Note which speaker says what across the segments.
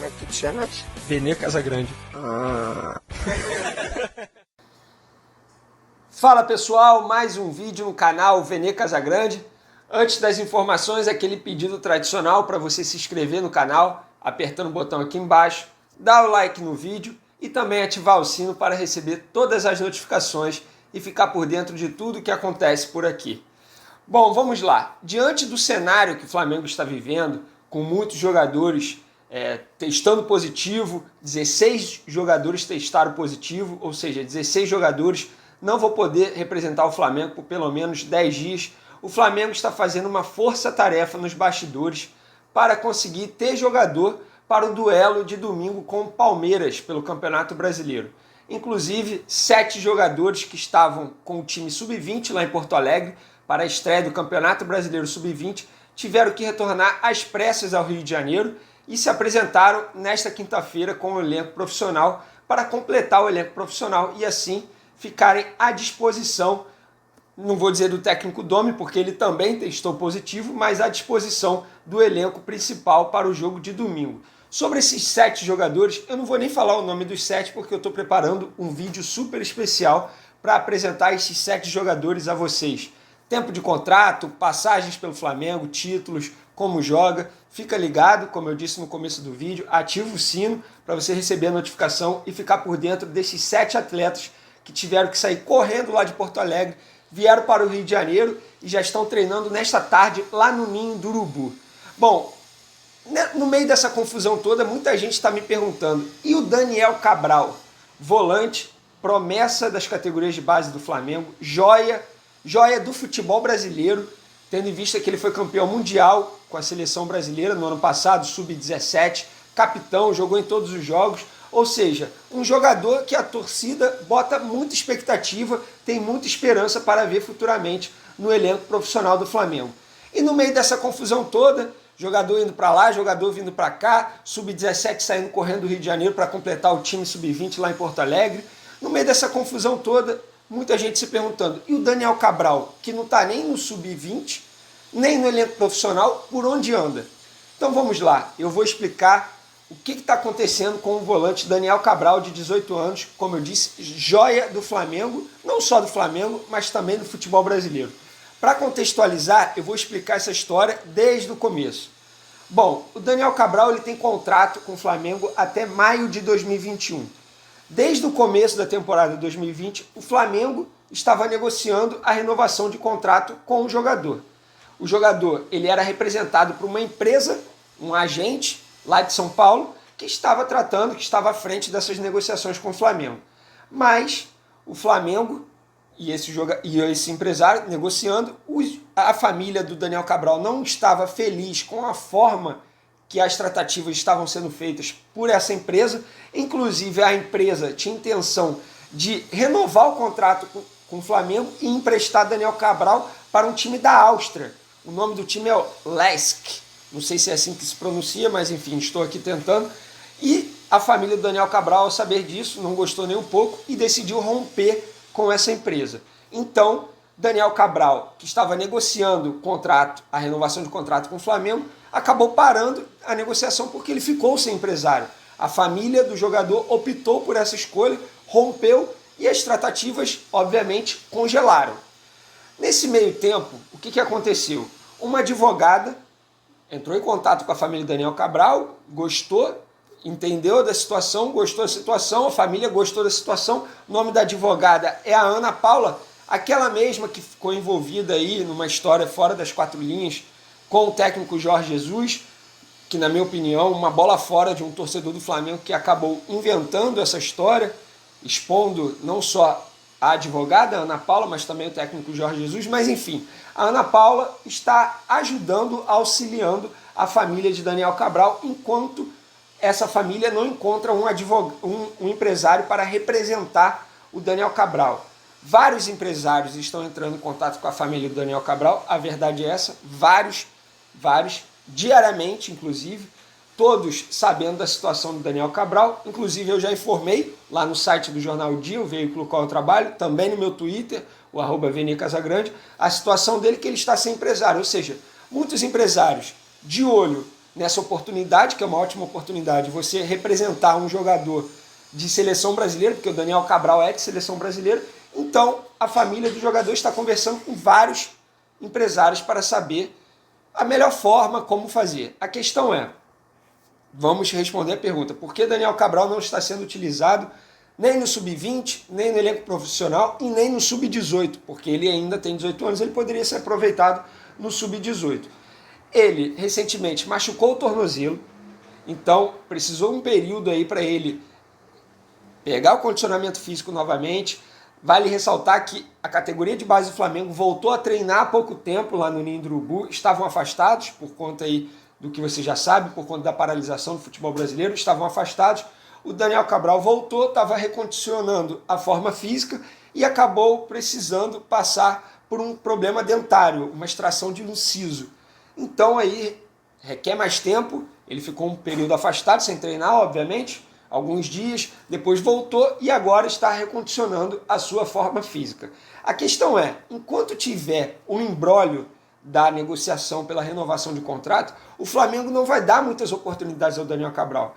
Speaker 1: Como é que tu te chamas?
Speaker 2: Vene Casagrande.
Speaker 3: Fala pessoal, mais um vídeo no canal Vene Casagrande. Antes das informações, aquele pedido tradicional para você se inscrever no canal, apertando o botão aqui embaixo, dar o like no vídeo e também ativar o sino para receber todas as notificações e ficar por dentro de tudo que acontece por aqui. Bom, vamos lá. Diante do cenário que o Flamengo está vivendo, com muitos jogadores testando positivo, 16 jogadores testaram positivo, ou seja, 16 jogadores não vão poder representar o Flamengo por pelo menos 10 dias. O Flamengo está fazendo uma força-tarefa nos bastidores para conseguir ter jogador para o duelo de domingo com o Palmeiras pelo Campeonato Brasileiro. Inclusive, 7 jogadores que estavam com o time sub-20 lá em Porto Alegre para a estreia do Campeonato Brasileiro sub-20 tiveram que retornar às pressas ao Rio de Janeiro e se apresentaram nesta quinta-feira com o elenco profissional para completar o elenco profissional e assim ficarem à disposição, não vou dizer do técnico Domi, porque ele também testou positivo, mas à disposição do elenco principal para o jogo de domingo. Sobre esses 7 jogadores, eu não vou nem falar o nome dos 7, porque eu estou preparando um vídeo super especial para apresentar esses 7 jogadores a vocês. Tempo de contrato, passagens pelo Flamengo, títulos, como joga. Fica ligado, como eu disse no começo do vídeo, ativa o sino para você receber a notificação e ficar por dentro desses 7 atletas que tiveram que sair correndo lá de Porto Alegre, vieram para o Rio de Janeiro e já estão treinando nesta tarde lá no Ninho do Urubu. Bom, no meio dessa confusão toda, muita gente está me perguntando, e o Daniel Cabral, volante, promessa das categorias de base do Flamengo, joia do futebol brasileiro, tendo em vista que ele foi campeão mundial com a seleção brasileira no ano passado, sub-17, capitão, jogou em todos os jogos, ou seja, um jogador que a torcida bota muita expectativa, tem muita esperança para ver futuramente no elenco profissional do Flamengo. E no meio dessa confusão toda, jogador indo para lá, jogador vindo para cá, sub-17 saindo correndo do Rio de Janeiro para completar o time sub-20 lá em Porto Alegre, no meio dessa confusão toda, muita gente se perguntando, e o Daniel Cabral, que não está nem no sub-20, nem no elenco profissional, por onde anda? Então vamos lá, eu vou explicar o que está acontecendo com o volante Daniel Cabral, de 18 anos, como eu disse, joia do Flamengo, não só do Flamengo, mas também do futebol brasileiro. Para contextualizar, eu vou explicar essa história desde o começo. Bom, o Daniel Cabral ele tem contrato com o Flamengo até maio de 2021. Desde o começo da temporada de 2020, o Flamengo estava negociando a renovação de contrato com o jogador. O jogador ele era representado por uma empresa, um agente lá de São Paulo, que estava tratando, que estava à frente dessas negociações com o Flamengo. Mas o Flamengo e esse empresário negociando, a família do Daniel Cabral não estava feliz com a forma que as tratativas estavam sendo feitas por essa empresa. Inclusive, a empresa tinha intenção de renovar o contrato com o Flamengo e emprestar Daniel Cabral para um time da Áustria. O nome do time é o LASK. Não sei se é assim que se pronuncia, mas enfim, estou aqui tentando. E a família do Daniel Cabral, ao saber disso, não gostou nem um pouco e decidiu romper com essa empresa. Então, Daniel Cabral, que estava negociando o contrato, a renovação de contrato com o Flamengo, acabou parando a negociação porque ele ficou sem empresário. A família do jogador optou por essa escolha, rompeu e as tratativas, obviamente, congelaram. Nesse meio tempo, o que aconteceu? Uma advogada entrou em contato com a família do Daniel Cabral, gostou, entendeu da situação, gostou da situação, a família gostou da situação. O nome da advogada é a Ana Paula, aquela mesma que ficou envolvida aí numa história fora das 4 linhas com o técnico Jorge Jesus, que na minha opinião, uma bola fora de um torcedor do Flamengo que acabou inventando essa história, expondo não só a advogada Ana Paula, mas também o técnico Jorge Jesus, mas enfim, a Ana Paula está ajudando, auxiliando a família de Daniel Cabral, enquanto essa família não encontra um empresário para representar o Daniel Cabral. Vários empresários estão entrando em contato com a família do Daniel Cabral, a verdade é essa, vários, diariamente inclusive, todos sabendo da situação do Daniel Cabral. Inclusive eu já informei lá no site do Jornal Dia, o veículo qual eu trabalho, também no meu Twitter, o @Vene Casagrande, a situação dele que ele está sem empresário, ou seja, muitos empresários de olho nessa oportunidade, que é uma ótima oportunidade, você representar um jogador de seleção brasileira, porque o Daniel Cabral é de seleção brasileira, então a família do jogador está conversando com vários empresários para saber a melhor forma, como fazer. A questão é, vamos responder a pergunta, por que Daniel Cabral não está sendo utilizado nem no sub-20, nem no elenco profissional e nem no sub-18, porque ele ainda tem 18 anos, ele poderia ser aproveitado no sub-18. Ele recentemente machucou o tornozelo, então precisou um período aí para ele pegar o condicionamento físico novamente. Vale ressaltar que a categoria de base do Flamengo voltou a treinar há pouco tempo lá no Ninho do Urubu, estavam afastados por conta aí do que você já sabe, por conta da paralisação do futebol brasileiro, estavam afastados. O Daniel Cabral voltou, estava recondicionando a forma física e acabou precisando passar por um problema dentário, uma extração de um siso. Então aí requer mais tempo, ele ficou um período afastado, sem treinar, obviamente, alguns dias, depois voltou e agora está recondicionando a sua forma física. A questão é, enquanto tiver um imbróglio da negociação pela renovação de contrato, o Flamengo não vai dar muitas oportunidades ao Daniel Cabral.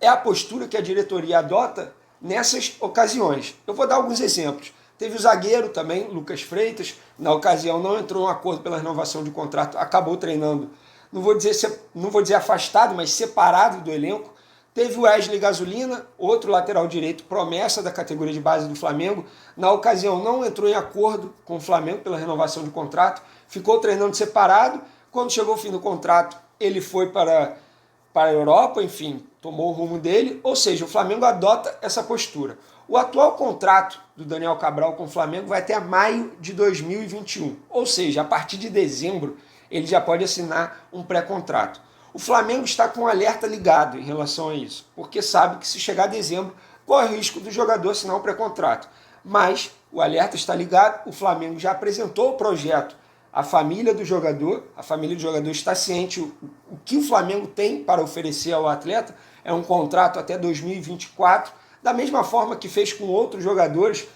Speaker 3: É a postura que a diretoria adota nessas ocasiões. Eu vou dar alguns exemplos. Teve o zagueiro também, Lucas Freitas, na ocasião não entrou em um acordo pela renovação de contrato, acabou treinando, não vou dizer afastado, mas separado do elenco. Teve o Wesley Gasolina, outro lateral direito, promessa da categoria de base do Flamengo. Na ocasião não entrou em acordo com o Flamengo pela renovação de contrato, ficou treinando separado. Quando chegou o fim do contrato, ele foi para a Europa, enfim, tomou o rumo dele. Ou seja, o Flamengo adota essa postura. O atual contrato do Daniel Cabral com o Flamengo vai até maio de 2021. Ou seja, a partir de dezembro, ele já pode assinar um pré-contrato. O Flamengo está com um alerta ligado em relação a isso, porque sabe que se chegar a dezembro, corre o risco do jogador assinar um pré-contrato. Mas o alerta está ligado, o Flamengo já apresentou o projeto à família do jogador, a família do jogador está ciente o que o Flamengo tem para oferecer ao atleta, é um contrato até 2024, da mesma forma que fez com outros jogadores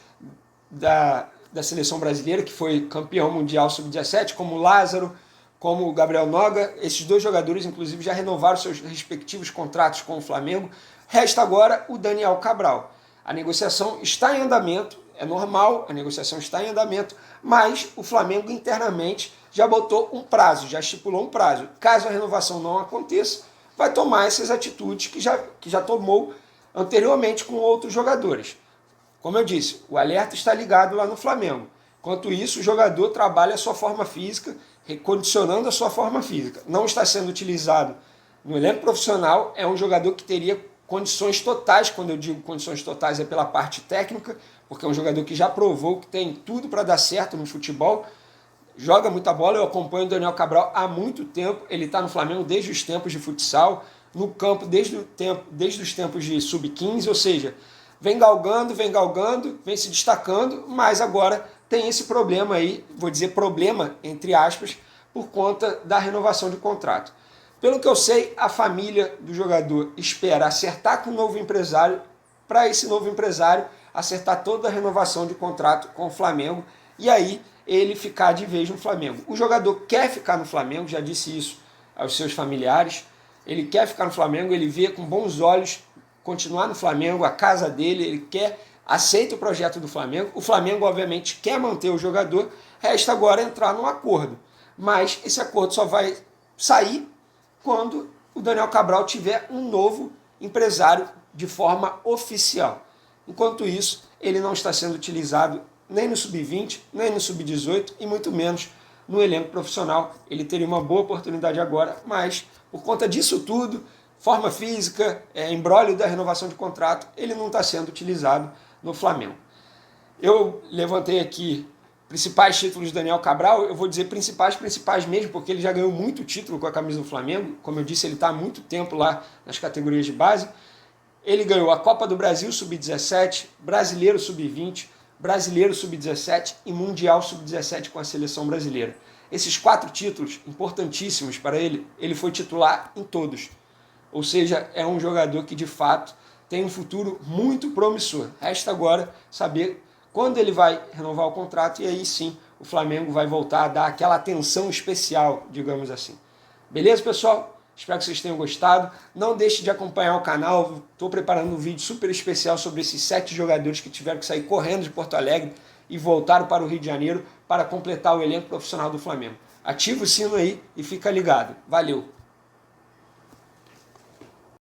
Speaker 3: da seleção brasileira, que foi campeão mundial sub-17, como o Lázaro, como o Gabriel Noga. Esses dois jogadores, inclusive, já renovaram seus respectivos contratos com o Flamengo. Resta agora o Daniel Cabral. A negociação está em andamento, é normal, a negociação está em andamento, mas o Flamengo internamente já botou um prazo, já estipulou um prazo. Caso a renovação não aconteça, vai tomar essas atitudes que já tomou anteriormente com outros jogadores. Como eu disse, o alerta está ligado lá no Flamengo. Enquanto isso, o jogador trabalha a sua forma física, recondicionando a sua forma física. Não está sendo utilizado no elenco profissional, é um jogador que teria condições totais. Quando eu digo condições totais é pela parte técnica, porque é um jogador que já provou que tem tudo para dar certo no futebol, joga muita bola. Eu acompanho o Daniel Cabral há muito tempo, ele está no Flamengo desde os tempos de futsal, no campo desde os tempos de sub-15, ou seja, vem galgando, vem se destacando, mas agora tem esse problema aí, vou dizer problema, entre aspas, por conta da renovação de contrato. Pelo que eu sei, a família do jogador espera acertar com o novo empresário, para esse novo empresário acertar toda a renovação de contrato com o Flamengo, e aí ele ficar de vez no Flamengo. O jogador quer ficar no Flamengo, já disse isso aos seus familiares, ele quer ficar no Flamengo, ele vê com bons olhos continuar no Flamengo, a casa dele, ele aceita o projeto do Flamengo. O Flamengo, obviamente, quer manter o jogador, resta agora entrar num acordo. Mas esse acordo só vai sair quando o Daniel Cabral tiver um novo empresário de forma oficial. Enquanto isso, ele não está sendo utilizado nem no sub-20, nem no sub-18 e muito menos no elenco profissional. Ele teria uma boa oportunidade agora, mas por conta disso tudo, forma física, imbróglio da renovação de contrato, ele não está sendo utilizado no Flamengo. Eu levantei aqui principais títulos do Daniel Cabral, eu vou dizer principais mesmo, porque ele já ganhou muito título com a camisa do Flamengo. Como eu disse, ele está há muito tempo lá nas categorias de base. Ele ganhou a Copa do Brasil Sub-17, Brasileiro Sub-20, Brasileiro Sub-17 e Mundial Sub-17 com a seleção brasileira. Esses 4 títulos importantíssimos para ele, ele foi titular em todos. Ou seja, é um jogador que de fato tem um futuro muito promissor. Resta agora saber quando ele vai renovar o contrato e aí sim o Flamengo vai voltar a dar aquela atenção especial, digamos assim. Beleza, pessoal? Espero que vocês tenham gostado. Não deixe de acompanhar o canal. Estou preparando um vídeo super especial sobre esses 7 jogadores que tiveram que sair correndo de Porto Alegre e voltaram para o Rio de Janeiro para completar o elenco profissional do Flamengo. Ativa o sino aí e fica ligado. Valeu!